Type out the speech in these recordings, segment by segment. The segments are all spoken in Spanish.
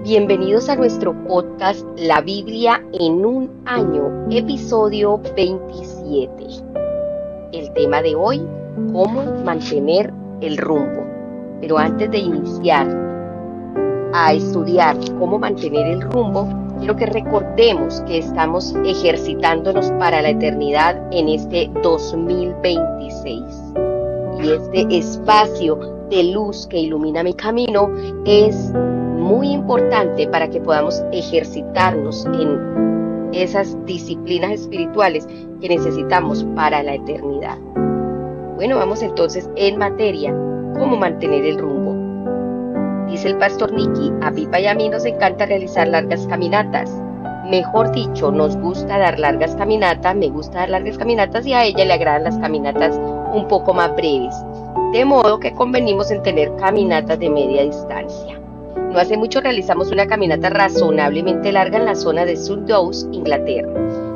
Bienvenidos a nuestro podcast La Biblia en un año, episodio 27. El tema de hoy, cómo mantener el rumbo. Pero antes de iniciar a estudiar cómo mantener el rumbo, quiero que recordemos que estamos ejercitándonos para la eternidad en este 2026. Y este espacio de luz que ilumina mi camino es muy importante para que podamos ejercitarnos en esas disciplinas espirituales que necesitamos para la eternidad. Bueno, vamos entonces en materia, cómo mantener el rumbo. Dice el pastor Nicky, a Pipa y a mí nos encanta realizar largas caminatas. Mejor dicho, nos gusta dar largas caminatas, me gusta dar largas caminatas y a ella le agradan las caminatas un poco más breves. De modo que convenimos en tener caminatas de media distancia. No hace mucho realizamos una caminata razonablemente larga en la zona de Sundows, Inglaterra.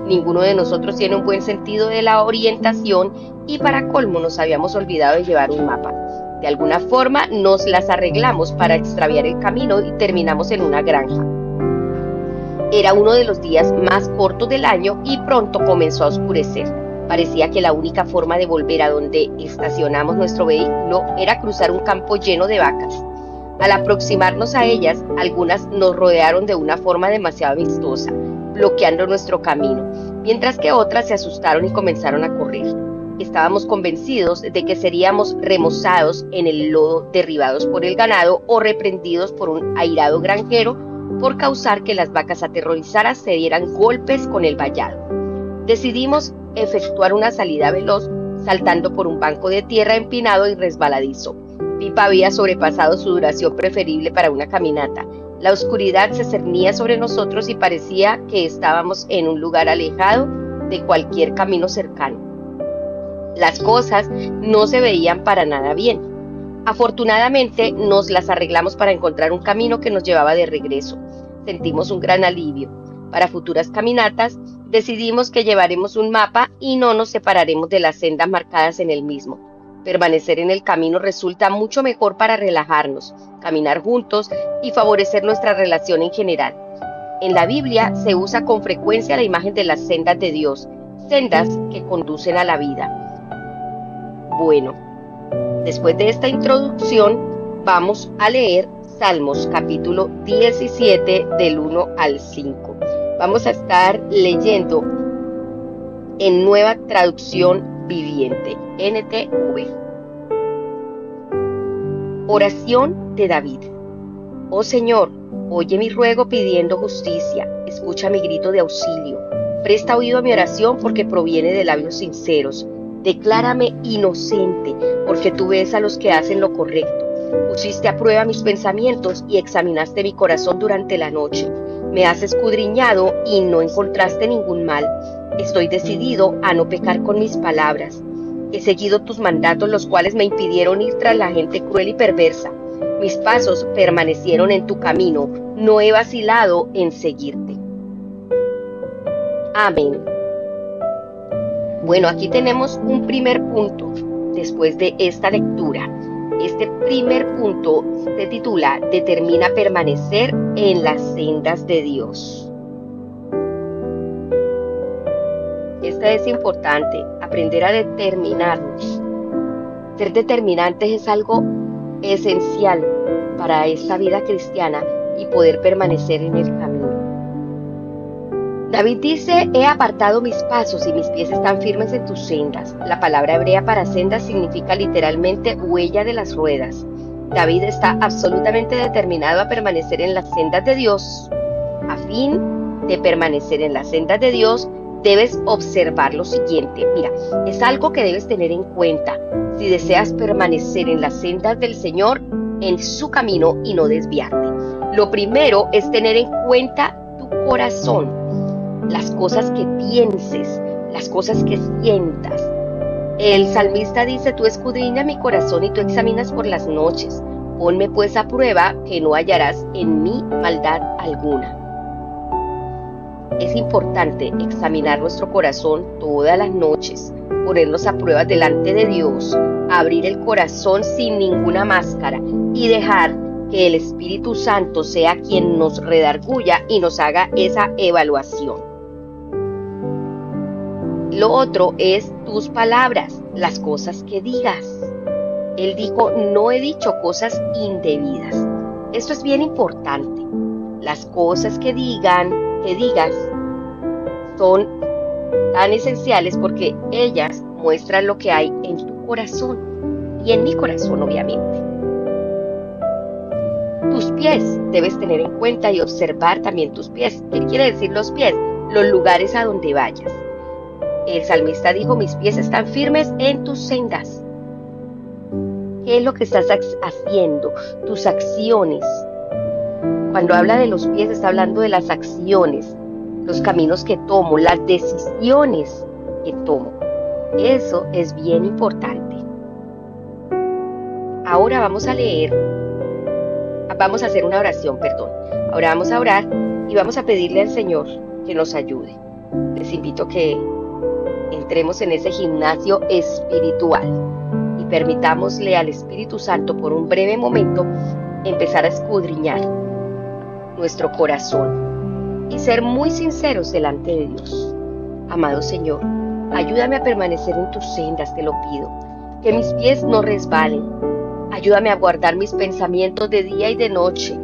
Ninguno de nosotros tiene un buen sentido de la orientación y para colmo nos habíamos olvidado de llevar un mapa. De alguna forma nos las arreglamos para extraviar el camino y terminamos en una granja. Era uno de los días más cortos del año y pronto comenzó a oscurecer. Parecía que la única forma de volver a donde estacionamos nuestro vehículo era cruzar un campo lleno de vacas. Al aproximarnos a ellas, algunas nos rodearon de una forma demasiado amistosa, bloqueando nuestro camino, mientras que otras se asustaron y comenzaron a correr. Estábamos convencidos de que seríamos remozados en el lodo, derribados por el ganado o reprendidos por un airado granjero por causar que las vacas aterrorizadas se dieran golpes con el vallado. Decidimos efectuar una salida veloz, saltando por un banco de tierra empinado y resbaladizo. Pipa había sobrepasado su duración preferible para una caminata. La oscuridad se cernía sobre nosotros y parecía que estábamos en un lugar alejado de cualquier camino cercano. Las cosas no se veían para nada bien. Afortunadamente, nos las arreglamos para encontrar un camino que nos llevaba de regreso. Sentimos un gran alivio. Para futuras caminatas, decidimos que llevaremos un mapa y no nos separaremos de las sendas marcadas en el mismo. Permanecer en el camino resulta mucho mejor para relajarnos, caminar juntos y favorecer nuestra relación en general. En la Biblia se usa con frecuencia la imagen de las sendas de Dios, sendas que conducen a la vida. Bueno, después de esta introducción, vamos a leer Salmos capítulo 17 del 1 al 5. Vamos a estar leyendo en Nueva Traducción Viviente, NTV. Oración de David. Oh Señor, oye mi ruego pidiendo justicia, escucha mi grito de auxilio. Presta oído a mi oración porque proviene de labios sinceros. Declárame inocente, porque tú ves a los que hacen lo correcto. Pusiste a prueba mis pensamientos y examinaste mi corazón durante la noche. Me has escudriñado y no encontraste ningún mal. Estoy decidido a no pecar con mis palabras. He seguido tus mandatos, los cuales me impidieron ir tras la gente cruel y perversa. Mis pasos permanecieron en tu camino, no he vacilado en seguirte. Amén. Bueno, aquí tenemos un primer punto después de esta lectura. Este primer punto se titula Determina permanecer en las sendas de Dios. Esta es importante, aprender a determinarnos. Ser determinantes es algo esencial para esta vida cristiana y poder permanecer en el camino. David dice, he apartado mis pasos y mis pies están firmes en tus sendas. La palabra hebrea para sendas significa literalmente huella de las ruedas. David está absolutamente determinado a permanecer en las sendas de Dios. A fin de permanecer en las sendas de Dios, debes observar lo siguiente. Mira, es algo que debes tener en cuenta. Si deseas permanecer en las sendas del Señor, en su camino y no desviarte. Lo primero es tener en cuenta tu corazón. Las cosas que pienses, las cosas que sientas. El salmista dice, tú escudriñas mi corazón y tú examinas por las noches. Ponme pues a prueba que no hallarás en mí maldad alguna. Es importante examinar nuestro corazón todas las noches, ponernos a prueba delante de Dios, abrir el corazón sin ninguna máscara y dejar que el Espíritu Santo sea quien nos redarguya y nos haga esa evaluación. Lo otro es tus palabras, las cosas que digas. Él dijo, no he dicho cosas indebidas. Esto es bien importante. Las cosas que digas, son tan esenciales porque ellas muestran lo que hay en tu corazón y en mi corazón, obviamente. Tus pies debes tener en cuenta y observar también tus pies. ¿Qué quiere decir los pies? Los lugares a donde vayas. El salmista dijo, mis pies están firmes en tus sendas. ¿Qué es lo que estás haciendo? Tus acciones. Cuando habla de los pies, está hablando de las acciones, los caminos que tomo, las decisiones que tomo. Eso es bien importante. Ahora vamos a hacer una oración, Ahora vamos a orar y vamos a pedirle al Señor que nos ayude. Les invito a que entremos en ese gimnasio espiritual y permitámosle al Espíritu Santo por un breve momento empezar a escudriñar nuestro corazón y ser muy sinceros delante de Dios. Amado Señor, ayúdame a permanecer en tus sendas, te lo pido, que mis pies no resbalen. Ayúdame a guardar mis pensamientos de día y de noche.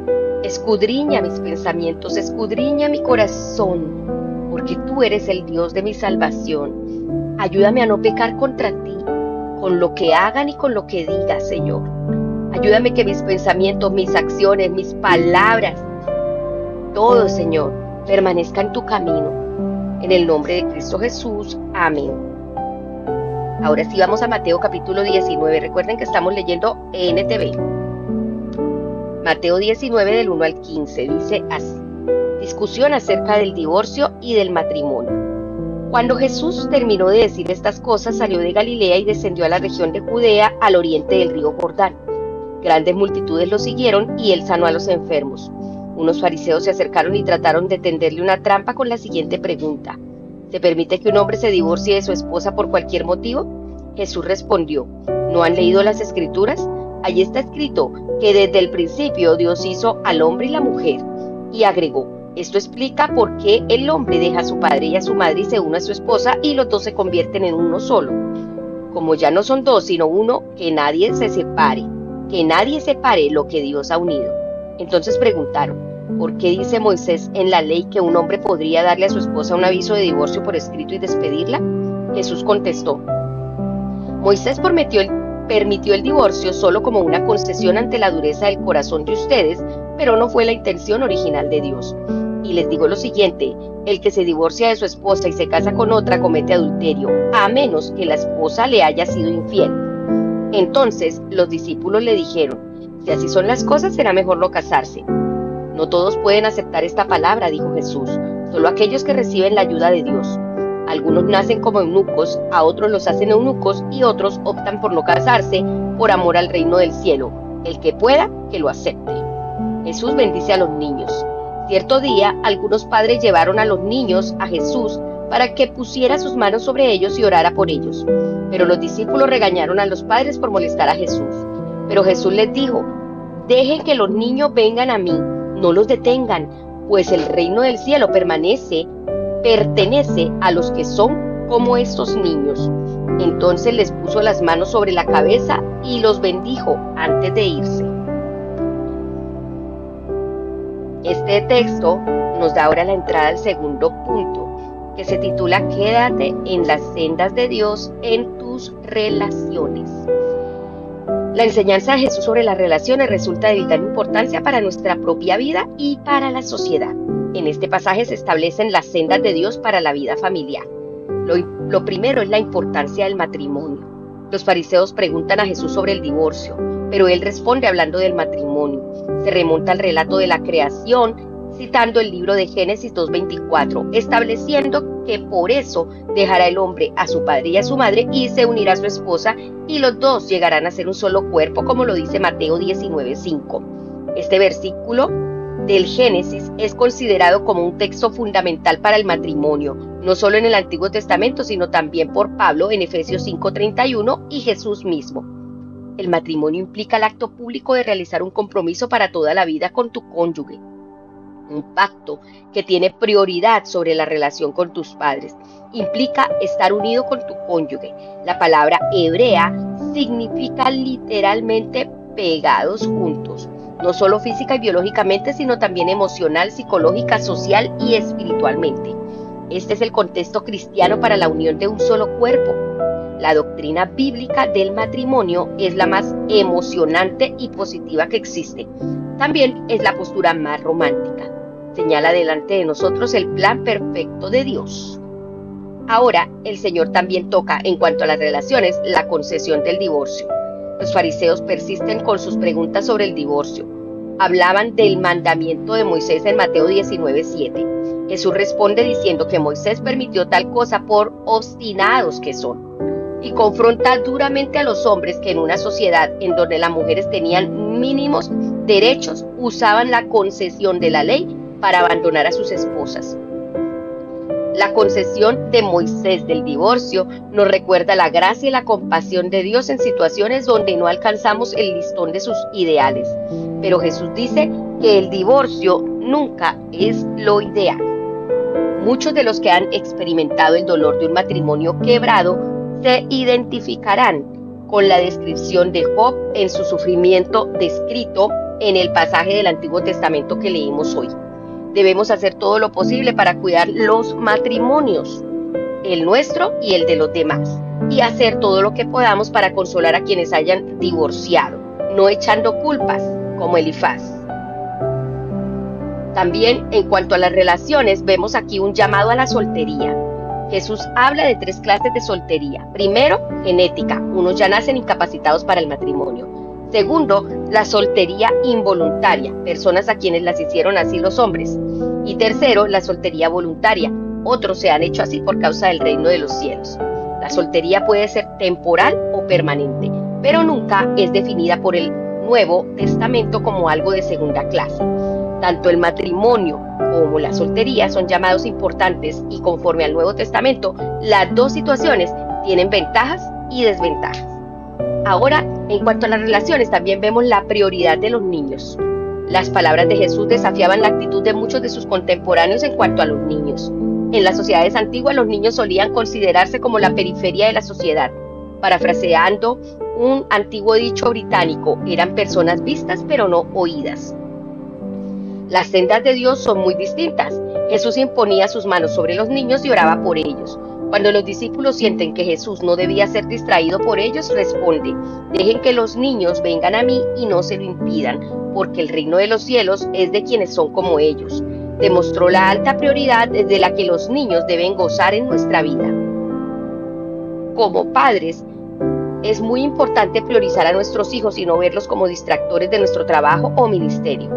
Escudriña mis pensamientos, escudriña mi corazón, porque tú eres el Dios de mi salvación. Ayúdame a no pecar contra ti, con lo que hagan y con lo que diga, Señor. Ayúdame que mis pensamientos, mis acciones, mis palabras, todo, Señor, permanezca en tu camino. En el nombre de Cristo Jesús. Amén. Ahora sí vamos a Mateo capítulo 19. Recuerden que estamos leyendo NTV. Mateo 19 del 1 al 15 dice así. Discusión acerca del divorcio y del matrimonio. Cuando Jesús terminó de decir estas cosas, salió de Galilea y descendió a la región de Judea, al oriente del río Jordán. Grandes multitudes lo siguieron y él sanó a los enfermos. Unos fariseos se acercaron y trataron de tenderle una trampa con la siguiente pregunta. ¿Se permite que un hombre se divorcie de su esposa por cualquier motivo? Jesús respondió, ¿no han leído las Escrituras? Allí está escrito que desde el principio Dios hizo al hombre y la mujer. Y agregó, esto explica por qué el hombre deja a su padre y a su madre y se une a su esposa y los dos se convierten en uno solo. Como ya no son dos sino uno, que nadie separe lo que Dios ha unido. Entonces preguntaron, ¿por qué dice Moisés en la ley que un hombre podría darle a su esposa un aviso de divorcio por escrito y despedirla? Jesús contestó, Moisés permitió el divorcio solo como una concesión ante la dureza del corazón de ustedes, pero no fue la intención original de Dios. Y les digo lo siguiente, el que se divorcia de su esposa y se casa con otra comete adulterio, a menos que la esposa le haya sido infiel. Entonces los discípulos le dijeron, si así son las cosas, será mejor no casarse. No todos pueden aceptar esta palabra, dijo Jesús, solo aquellos que reciben la ayuda de Dios. Algunos nacen como eunucos, a otros los hacen eunucos y otros optan por no casarse por amor al reino del cielo. El que pueda, que lo acepte. Jesús bendice a los niños. Cierto día, algunos padres llevaron a los niños a Jesús para que pusiera sus manos sobre ellos y orara por ellos. Pero los discípulos regañaron a los padres por molestar a Jesús. Pero Jesús les dijo, dejen que los niños vengan a mí, no los detengan, pues el reino del cielo pertenece a los que son como estos niños. Entonces les puso las manos sobre la cabeza y los bendijo antes de irse. Este texto nos da ahora la entrada al segundo punto, que se titula Quédate en las sendas de Dios en tus relaciones. La enseñanza de Jesús sobre las relaciones resulta de vital importancia para nuestra propia vida y para la sociedad. En este pasaje se establecen las sendas de Dios para la vida familiar. Lo primero es la importancia del matrimonio. Los fariseos preguntan a Jesús sobre el divorcio, pero él responde hablando del matrimonio. Se remonta al relato de la creación, citando el libro de Génesis 2:24, estableciendo que por eso dejará el hombre a su padre y a su madre y se unirá a su esposa y los dos llegarán a ser un solo cuerpo, como lo dice Mateo 19:5. Este versículo del Génesis es considerado como un texto fundamental para el matrimonio, no solo en el Antiguo Testamento, sino también por Pablo en Efesios 5:31 y Jesús mismo. El matrimonio implica el acto público de realizar un compromiso para toda la vida con tu cónyuge, un pacto que tiene prioridad sobre la relación con tus padres. Implica estar unido con tu cónyuge. La palabra hebrea significa literalmente pegados juntos, no solo física y biológicamente, sino también emocional, psicológica, social y espiritualmente. Este es el contexto cristiano para la unión de un solo cuerpo. La doctrina bíblica del matrimonio es la más emocionante y positiva que existe. También es la postura más romántica. Señala delante de nosotros el plan perfecto de Dios. Ahora, el Señor también toca, en cuanto a las relaciones, la concesión del divorcio. Los fariseos persisten con sus preguntas sobre el divorcio. Hablaban del mandamiento de Moisés en Mateo 19:7. Jesús responde diciendo que Moisés permitió tal cosa por obstinados que son. Y confronta duramente a los hombres que en una sociedad en donde las mujeres tenían mínimos derechos, usaban la concesión de la ley para abandonar a sus esposas. La concesión de Moisés del divorcio nos recuerda la gracia y la compasión de Dios en situaciones donde no alcanzamos el listón de sus ideales. Pero Jesús dice que el divorcio nunca es lo ideal. Muchos de los que han experimentado el dolor de un matrimonio quebrado se identificarán con la descripción de Job en su sufrimiento descrito en el pasaje del Antiguo Testamento que leímos hoy. Debemos hacer todo lo posible para cuidar los matrimonios, el nuestro y el de los demás, y hacer todo lo que podamos para consolar a quienes hayan divorciado, no echando culpas como Elifaz. También, en cuanto a las relaciones, vemos aquí un llamado a la soltería. Jesús habla de 3 clases de soltería. Primero, genética. Unos ya nacen incapacitados para el matrimonio. Segundo, la soltería involuntaria, personas a quienes las hicieron así los hombres. Y tercero, la soltería voluntaria. Otros se han hecho así por causa del reino de los cielos. La soltería puede ser temporal o permanente, pero nunca es definida por el Nuevo Testamento como algo de segunda clase. Tanto el matrimonio como la soltería son llamados importantes y conforme al Nuevo Testamento, las dos situaciones tienen ventajas y desventajas. Ahora, en cuanto a las relaciones, también vemos la prioridad de los niños. Las palabras de Jesús desafiaban la actitud de muchos de sus contemporáneos en cuanto a los niños. En las sociedades antiguas, los niños solían considerarse como la periferia de la sociedad. Parafraseando un antiguo dicho británico, eran personas vistas pero no oídas. Las sendas de Dios son muy distintas. Jesús imponía sus manos sobre los niños y oraba por ellos. Cuando los discípulos sienten que Jesús no debía ser distraído por ellos, responde: dejen que los niños vengan a mí y no se lo impidan, porque el reino de los cielos es de quienes son como ellos. Demostró la alta prioridad desde la que los niños deben gozar en nuestra vida. Como padres, es muy importante priorizar a nuestros hijos y no verlos como distractores de nuestro trabajo o ministerio.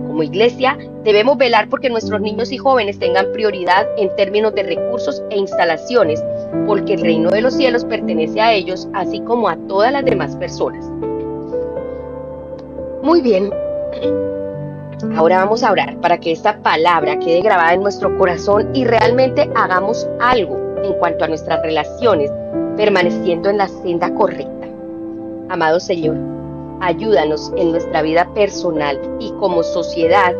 Como iglesia, debemos velar porque nuestros niños y jóvenes tengan prioridad en términos de recursos e instalaciones, porque el reino de los cielos pertenece a ellos, así como a todas las demás personas. Muy bien, ahora vamos a orar para que esta palabra quede grabada en nuestro corazón y realmente hagamos algo en cuanto a nuestras relaciones, permaneciendo en la senda correcta. Amado Señor, ayúdanos en nuestra vida personal y como sociedad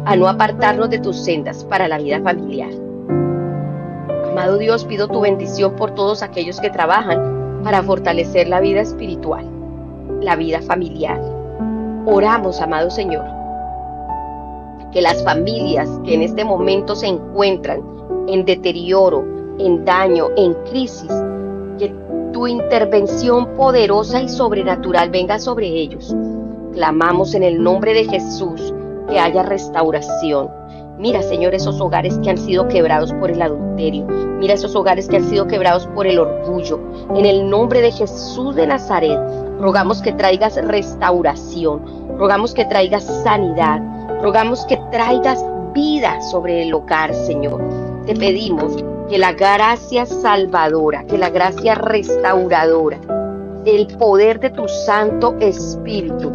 a no apartarnos de tus sendas para la vida familiar. Amado Dios, pido tu bendición por todos aquellos que trabajan para fortalecer la vida espiritual, la vida familiar. Oramos, amado Señor, que las familias que en este momento se encuentran en deterioro, en daño, en crisis, que tu intervención poderosa y sobrenatural venga sobre ellos. Clamamos en el nombre de Jesús que haya restauración. Mira, Señor, esos hogares que han sido quebrados por el adulterio. Mira esos hogares que han sido quebrados por el orgullo. En el nombre de Jesús de Nazaret, rogamos que traigas restauración. Rogamos que traigas sanidad. Rogamos que traigas vida sobre el hogar, Señor. Te pedimos que la gracia salvadora, que la gracia restauradora, el poder de tu Santo Espíritu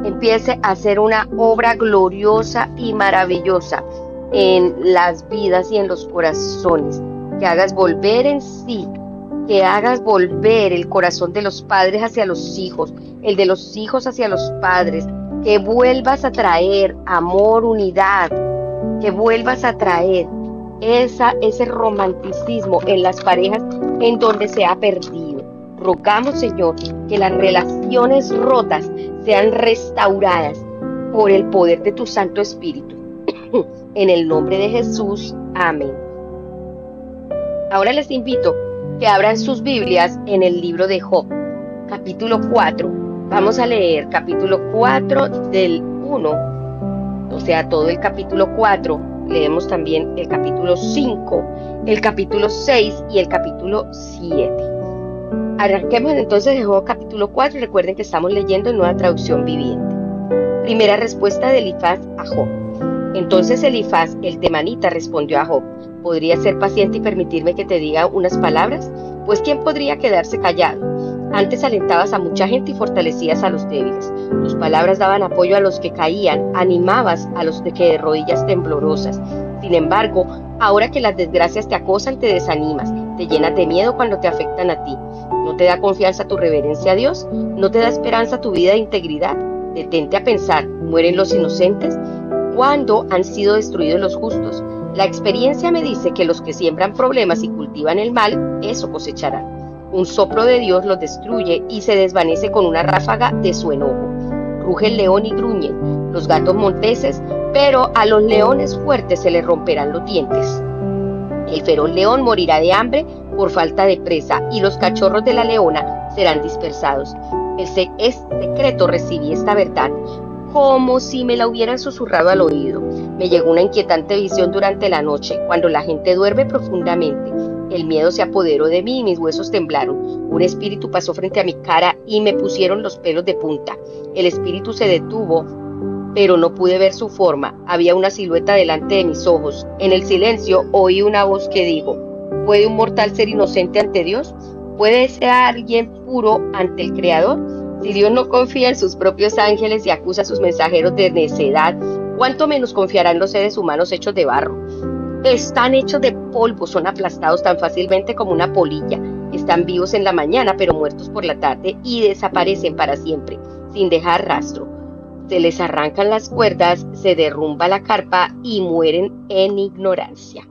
empiece a hacer una obra gloriosa y maravillosa en las vidas y en los corazones. Que hagas volver en sí, que hagas volver el corazón de los padres hacia los hijos, el de los hijos hacia los padres, que vuelvas a traer amor, unidad, que vuelvas a traer ese romanticismo en las parejas en donde se ha perdido. Rogamos, Señor, que las relaciones rotas sean restauradas por el poder de tu Santo Espíritu. En el nombre de Jesús, amén. Ahora les invito que abran sus Biblias en el libro de Job, capítulo 4. Vamos a leer capítulo 4 del 1, o sea, todo el capítulo 4. Leemos también el capítulo 5, el capítulo 6 y el capítulo 7. Arranquemos entonces de Job capítulo 4. Recuerden que estamos leyendo en Nueva Traducción Viviente. Primera respuesta de Elifaz a Job. Entonces Elifaz, el temanita, respondió a Job: ¿podrías ser paciente y permitirme que te diga unas palabras? Pues ¿quién podría quedarse callado? Antes alentabas a mucha gente y fortalecías a los débiles. Tus palabras daban apoyo a los que caían, animabas a los de que de rodillas temblorosas. Sin embargo, ahora que las desgracias te acosan, te desanimas, te llenas de miedo cuando te afectan a ti. ¿No te da confianza tu reverencia a Dios? ¿No te da esperanza tu vida de integridad? Detente a pensar, ¿mueren los inocentes? ¿Cuándo han sido destruidos los justos? La experiencia me dice que los que siembran problemas y cultivan el mal, eso cosecharán. Un soplo de Dios los destruye y se desvanece con una ráfaga de su enojo. Ruge el león y gruñen los gatos monteses, pero a los leones fuertes se les romperán los dientes. El feroz león morirá de hambre por falta de presa y los cachorros de la leona serán dispersados. Es secreto recibí esta verdad, como si me la hubieran susurrado al oído. Me llegó una inquietante visión durante la noche, cuando la gente duerme profundamente. El miedo se apoderó de mí y mis huesos temblaron. Un espíritu pasó frente a mi cara y me pusieron los pelos de punta. El espíritu se detuvo, pero no pude ver su forma. Había una silueta delante de mis ojos. En el silencio oí una voz que dijo: ¿puede un mortal ser inocente ante Dios? ¿Puede ser alguien puro ante el Creador? Si Dios no confía en sus propios ángeles y acusa a sus mensajeros de necedad, ¿cuánto menos confiarán los seres humanos hechos de barro? Están hechos de polvo, son aplastados tan fácilmente como una polilla. Están vivos en la mañana, pero muertos por la tarde, y desaparecen para siempre, sin dejar rastro. Se les arrancan las cuerdas, se derrumba la carpa y mueren en ignorancia.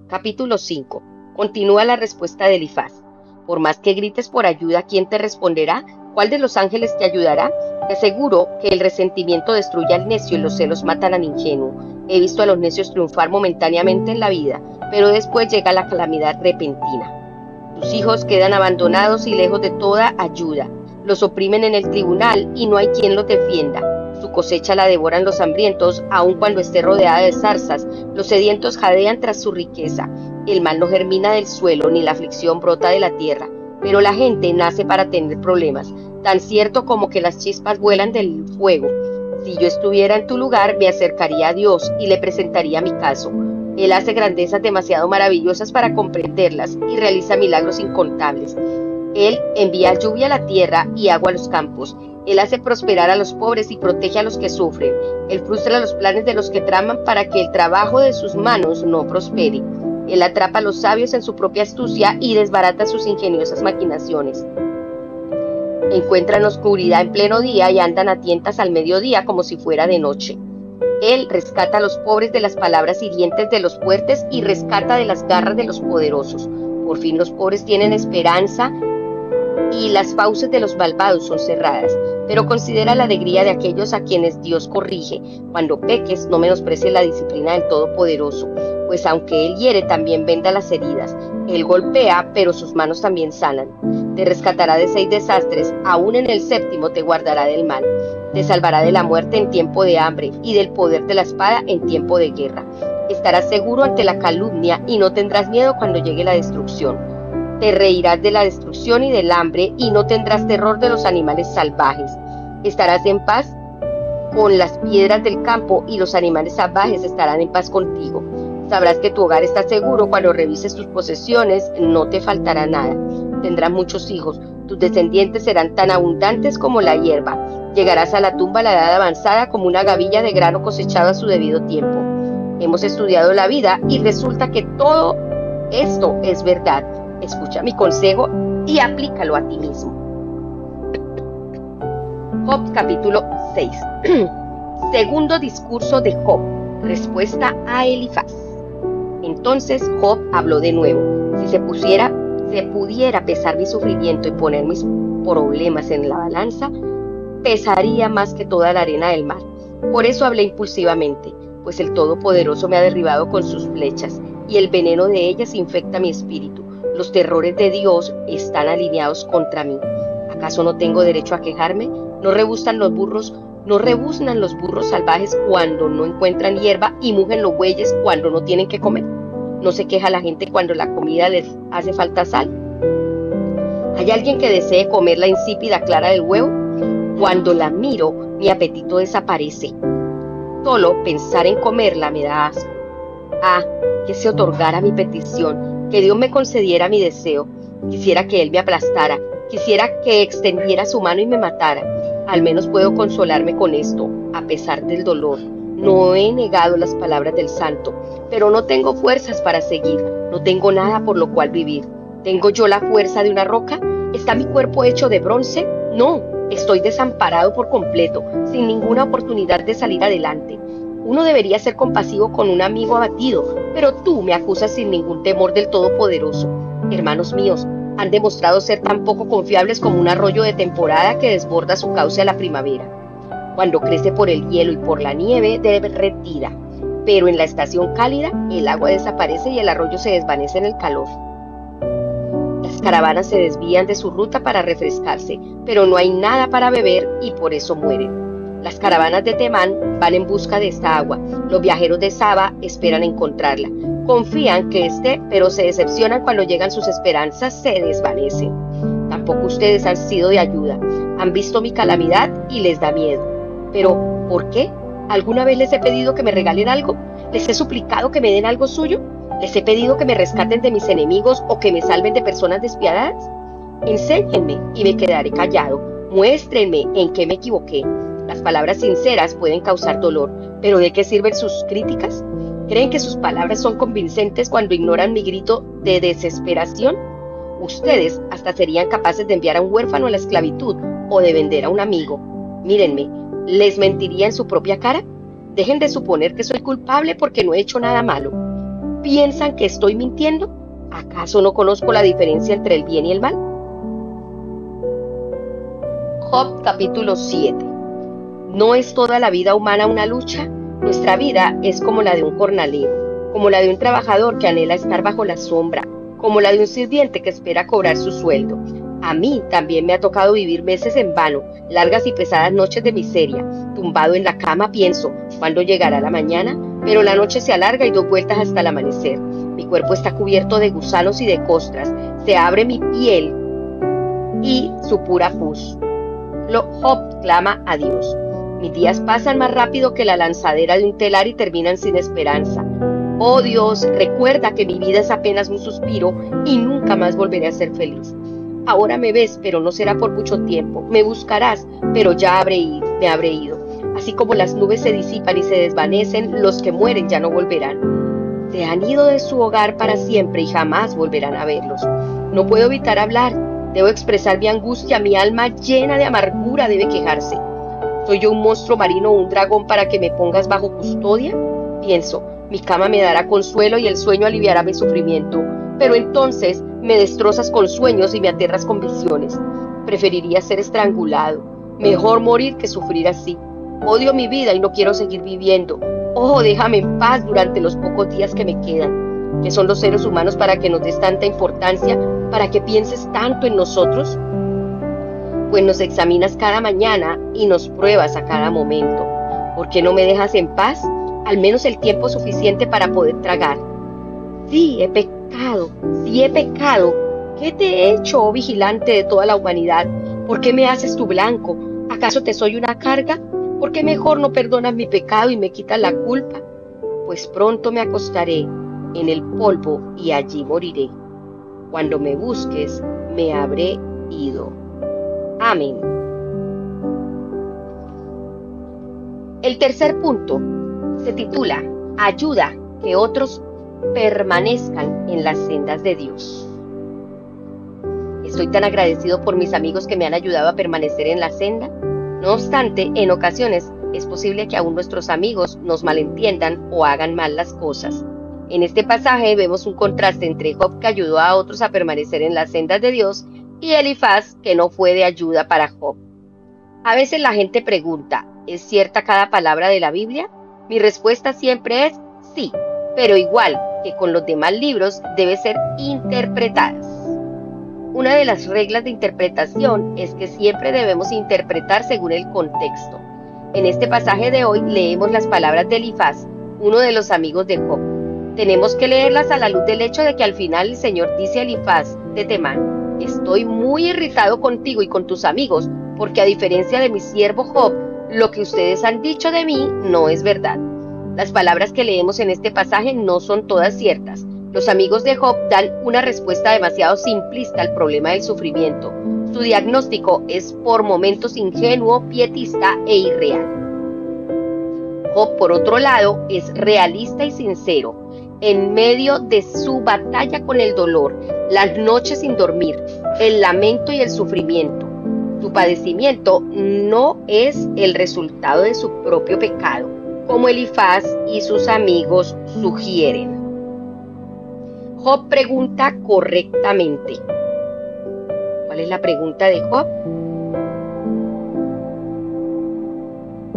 Capítulo 5. Continúa la respuesta de Elifaz. Por más que grites por ayuda, ¿quién te responderá? ¿Cuál de los ángeles te ayudará? Te aseguro que el resentimiento destruye al necio y los celos matan al ingenuo. He visto a los necios triunfar momentáneamente en la vida, pero después llega la calamidad repentina. Tus hijos quedan abandonados y lejos de toda ayuda. Los oprimen en el tribunal y no hay quien los defienda. Su cosecha la devoran los hambrientos, aun cuando esté rodeada de zarzas. Los sedientos jadean tras su riqueza. El mal no germina del suelo, ni la aflicción brota de la tierra. Pero la gente nace para tener problemas, tan cierto como que las chispas vuelan del fuego. Si yo estuviera en tu lugar, me acercaría a Dios y le presentaría mi caso. Él hace grandezas demasiado maravillosas para comprenderlas y realiza milagros incontables. Él envía lluvia a la tierra y agua a los campos. Él hace prosperar a los pobres y protege a los que sufren. Él frustra los planes de los que traman para que el trabajo de sus manos no prospere. Él atrapa a los sabios en su propia astucia y desbarata sus ingeniosas maquinaciones. Encuentran oscuridad en pleno día y andan a tientas al mediodía como si fuera de noche. Él rescata a los pobres de las palabras hirientes de los fuertes y rescata de las garras de los poderosos. Por fin los pobres tienen esperanza y las fauces de los malvados son cerradas. Pero considera la alegría de aquellos a quienes Dios corrige. Cuando peques, no menosprecies la disciplina del Todopoderoso, pues aunque Él hiere, también venda las heridas. Él golpea, pero sus manos también sanan. Te rescatará de 6 desastres, aún en el 7º te guardará del mal. Te salvará de la muerte en tiempo de hambre y del poder de la espada en tiempo de guerra. Estarás seguro ante la calumnia y no tendrás miedo cuando llegue la destrucción. Te reirás de la destrucción y del hambre y no tendrás terror de los animales salvajes. Estarás en paz con las piedras del campo y los animales salvajes estarán en paz contigo. Sabrás que tu hogar está seguro cuando revises tus posesiones, no te faltará nada. Tendrás muchos hijos, tus descendientes serán tan abundantes como la hierba. Llegarás a la tumba a la edad avanzada como una gavilla de grano cosechado a su debido tiempo. Hemos estudiado la vida y resulta que todo esto es verdad. Escucha mi consejo y aplícalo a ti mismo. Job capítulo 6. Segundo discurso de Job. Respuesta a Elifaz. Entonces Job habló de nuevo. Si se pudiera pesar mi sufrimiento y poner mis problemas en la balanza, pesaría más que toda la arena del mar. Por eso hablé impulsivamente, pues el Todopoderoso me ha derribado con sus flechas, y el veneno de ellas infecta mi espíritu. Los terrores de Dios están alineados contra mí. ¿Acaso no tengo derecho a quejarme? ¿No rebuznan los burros salvajes cuando no encuentran hierba y mugen los bueyes cuando no tienen que comer? ¿No se queja la gente cuando la comida les hace falta sal? ¿Hay alguien que desee comer la insípida clara del huevo? Cuando la miro, mi apetito desaparece. Solo pensar en comerla me da asco. Ah, que se otorgara mi petición, que Dios me concediera mi deseo. Quisiera que Él me aplastara, quisiera que extendiera su mano y me matara. Al menos puedo consolarme con esto, a pesar del dolor. No he negado las palabras del santo, pero no tengo fuerzas para seguir, no tengo nada por lo cual vivir. ¿Tengo yo la fuerza de una roca? ¿Está mi cuerpo hecho de bronce? No, estoy desamparado por completo, sin ninguna oportunidad de salir adelante. Uno debería ser compasivo con un amigo abatido, pero tú me acusas sin ningún temor del Todopoderoso. Hermanos míos, han demostrado ser tan poco confiables como un arroyo de temporada que desborda su cauce a la primavera. Cuando crece por el hielo y por la nieve, derretida, pero en la estación cálida, el agua desaparece y el arroyo se desvanece en el calor. Las caravanas se desvían de su ruta para refrescarse, pero no hay nada para beber y por eso mueren. Las caravanas de Temán van en busca de esta agua. Los viajeros de Saba esperan encontrarla. Confían que esté, pero se decepcionan cuando llegan sus esperanzas, se desvanecen. Tampoco ustedes han sido de ayuda. Han visto mi calamidad y les da miedo. Pero, ¿por qué? ¿Alguna vez les he pedido que me regalen algo? ¿Les he suplicado que me den algo suyo? ¿Les he pedido que me rescaten de mis enemigos o que me salven de personas despiadadas? Enséñenme y me quedaré callado. Muéstrenme en qué me equivoqué. Las palabras sinceras pueden causar dolor, pero ¿de qué sirven sus críticas? ¿Creen que sus palabras son convincentes cuando ignoran mi grito de desesperación? Ustedes hasta serían capaces de enviar a un huérfano a la esclavitud o de vender a un amigo. Mírenme, ¿les mentiría en su propia cara? Dejen de suponer que soy culpable porque no he hecho nada malo. ¿Piensan que estoy mintiendo? ¿Acaso no conozco la diferencia entre el bien y el mal? Job capítulo 7. ¿No es toda la vida humana una lucha? Nuestra vida es como la de un jornalero, como la de un trabajador que anhela estar bajo la sombra, como la de un sirviente que espera cobrar su sueldo. A mí también me ha tocado vivir meses en vano, largas y pesadas noches de miseria. Tumbado en la cama pienso, ¿cuándo llegará la mañana? Pero la noche se alarga y doy vueltas hasta el amanecer. Mi cuerpo está cubierto de gusanos y de costras. Se abre mi piel y su pura pus. Job clama a Dios. Mis días pasan más rápido que la lanzadera de un telar y terminan sin esperanza. Oh Dios, recuerda que mi vida es apenas un suspiro y nunca más volveré a ser feliz. Ahora me ves, pero no será por mucho tiempo. Me buscarás, pero me habré ido. Así como las nubes se disipan y se desvanecen, los que mueren ya no volverán. Se han ido de su hogar para siempre y jamás volverán a verlos. No puedo evitar hablar. Debo expresar mi angustia. Mi alma llena de amargura debe quejarse. ¿Soy yo un monstruo marino o un dragón para que me pongas bajo custodia? Pienso, mi cama me dará consuelo y el sueño aliviará mi sufrimiento. Pero entonces me destrozas con sueños y me aterras con visiones. Preferiría ser estrangulado. Mejor morir que sufrir así. Odio mi vida y no quiero seguir viviendo. Oh, déjame en paz durante los pocos días que me quedan. ¿Qué son los seres humanos para que nos des tanta importancia? ¿Para que pienses tanto en nosotros? Pues nos examinas cada mañana y nos pruebas a cada momento. ¿Por qué no me dejas en paz? Al menos el tiempo suficiente para poder tragar. Sí, he pecado. ¿Qué te he hecho, oh vigilante de toda la humanidad? ¿Por qué me haces tu blanco? ¿Acaso te soy una carga? ¿Por qué mejor no perdonas mi pecado y me quitas la culpa? Pues pronto me acostaré en el polvo y allí moriré. Cuando me busques, me habré ido. Amén. El tercer punto se titula Ayuda que otros permanezcan en las sendas de Dios. Estoy tan agradecido por mis amigos que me han ayudado a permanecer en la senda. No obstante, en ocasiones es posible que aún nuestros amigos nos malentiendan o hagan mal las cosas. En este pasaje vemos un contraste entre Job, que ayudó a otros a permanecer en las sendas de Dios, y Elifaz, que no fue de ayuda para Job. A veces la gente pregunta, ¿es cierta cada palabra de la Biblia? Mi respuesta siempre es sí, pero igual que con los demás libros, debe ser interpretadas. Una de las reglas de interpretación es que siempre debemos interpretar según el contexto. En este pasaje de hoy leemos las palabras de Elifaz, uno de los amigos de Job. Tenemos que leerlas a la luz del hecho de que al final el Señor dice a Elifaz de Temán: estoy muy irritado contigo y con tus amigos, porque a diferencia de mi siervo Job, lo que ustedes han dicho de mí no es verdad. Las palabras que leemos en este pasaje no son todas ciertas. Los amigos de Job dan una respuesta demasiado simplista al problema del sufrimiento. Su diagnóstico es por momentos ingenuo, pietista e irreal. Job, por otro lado, es realista y sincero. En medio de su batalla con el dolor, las noches sin dormir, el lamento y el sufrimiento, su padecimiento no es el resultado de su propio pecado, como Elifaz y sus amigos sugieren. Job pregunta correctamente. ¿Cuál es la pregunta de Job?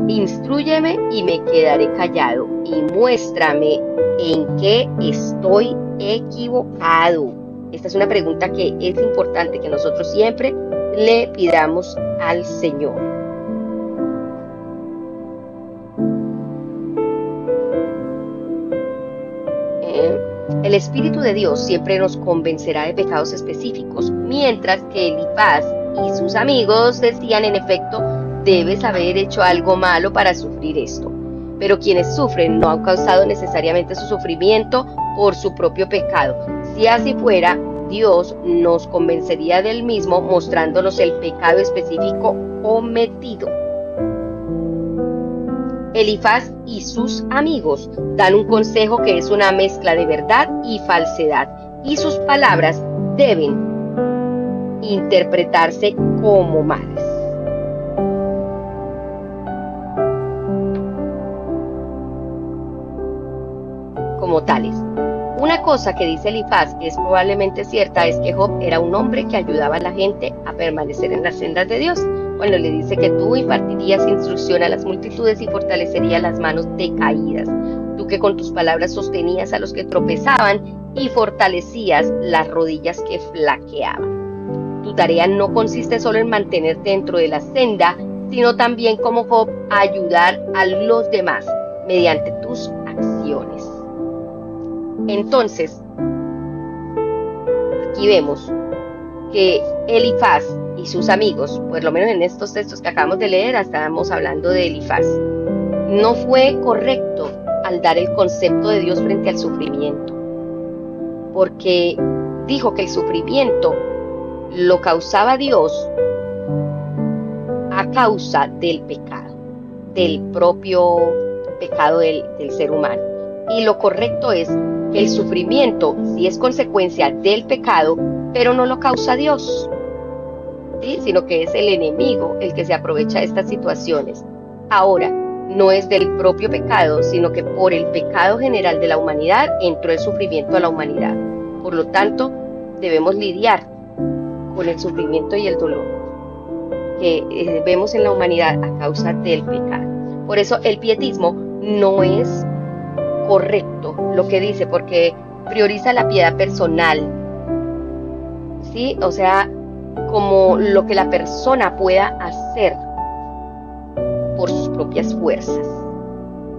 Instrúyeme y me quedaré callado, y muéstrame en qué estoy equivocado. Esta es una pregunta que es importante que nosotros siempre le pidamos al Señor. El Espíritu de Dios siempre nos convencerá de pecados específicos, mientras que Elifaz y sus amigos decían, en efecto, debes haber hecho algo malo para sufrir esto. Pero quienes sufren no han causado necesariamente su sufrimiento por su propio pecado. Si así fuera, Dios nos convencería del mismo mostrándonos el pecado específico cometido. Elifaz y sus amigos dan un consejo que es una mezcla de verdad y falsedad, y sus palabras deben interpretarse como malas. Como tales. Una cosa que dice Elifaz que es probablemente cierta es que Job era un hombre que ayudaba a la gente a permanecer en las sendas de Dios, cuando le dice que tú impartirías instrucción a las multitudes y fortalecerías las manos decaídas, tú que con tus palabras sostenías a los que tropezaban y fortalecías las rodillas que flaqueaban. Tu tarea no consiste solo en mantenerte dentro de la senda, sino también, como Job, ayudar a los demás mediante tus acciones. Entonces, aquí vemos que Elifaz y sus amigos, por lo menos en estos textos que acabamos de leer, estábamos hablando de Elifaz, no fue correcto al dar el concepto de Dios frente al sufrimiento, porque dijo que el sufrimiento lo causaba Dios a causa del pecado, del propio pecado del ser humano. Y lo correcto es que el sufrimiento sí es consecuencia del pecado, pero no lo causa Dios, ¿sí? Sino que es el enemigo el que se aprovecha de estas situaciones. Ahora, no es del propio pecado, sino que por el pecado general de la humanidad entró el sufrimiento a la humanidad. Por lo tanto, debemos lidiar con el sufrimiento y el dolor que vemos en la humanidad a causa del pecado. Por eso el pietismo no es correcto lo que dice, porque prioriza la piedad personal, ¿sí? O sea, como lo que la persona pueda hacer por sus propias fuerzas.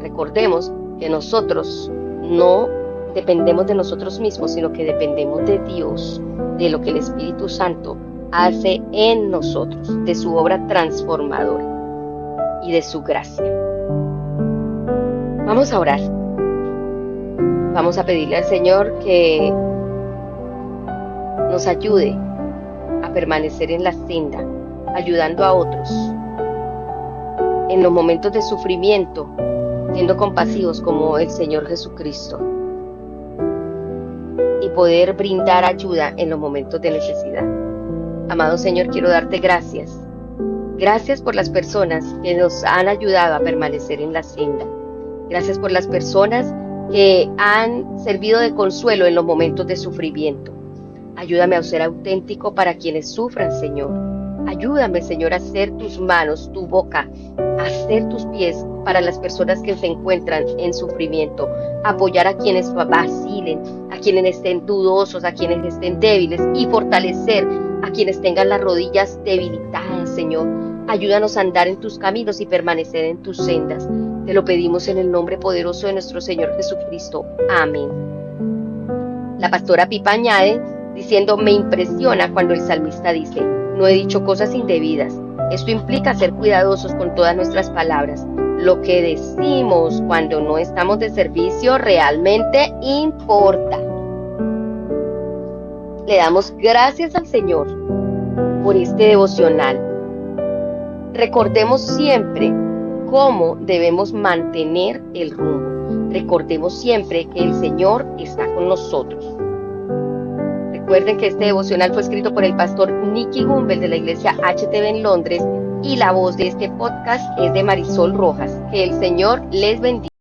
Recordemos que nosotros no dependemos de nosotros mismos, sino que dependemos de Dios, de lo que el Espíritu Santo hace en nosotros, de su obra transformadora y de su gracia. Vamos a orar. Vamos a pedirle al Señor que nos ayude a permanecer en la senda, ayudando a otros en los momentos de sufrimiento, siendo compasivos como el Señor Jesucristo, y poder brindar ayuda en los momentos de necesidad. Amado Señor, quiero darte gracias Gracias por las personas que nos han ayudado a permanecer en la senda. Gracias por las personas que han servido de consuelo en los momentos de sufrimiento. Ayúdame a ser auténtico para quienes sufran, Señor. Ayúdame, Señor, a ser tus manos, tu boca, a ser tus pies para las personas que se encuentran en sufrimiento. Apoyar a quienes vacilen, a quienes estén dudosos, a quienes estén débiles y fortalecer a quienes tengan las rodillas debilitadas, Señor. Ayúdanos a andar en tus caminos y permanecer en tus sendas. Te lo pedimos en el nombre poderoso de nuestro Señor Jesucristo. Amén. La pastora Pipa añade diciendo: me impresiona cuando el salmista dice: no he dicho cosas indebidas. Esto implica ser cuidadosos con todas nuestras palabras. Lo que decimos cuando no estamos de servicio realmente importa. Le damos gracias al Señor por este devocional. Recordemos siempre cómo debemos mantener el rumbo. Recordemos siempre que el Señor está con nosotros. Recuerden que este devocional fue escrito por el pastor Nicky Gumbel de la iglesia HTV en Londres y la voz de este podcast es de Marisol Rojas. Que el Señor les bendiga.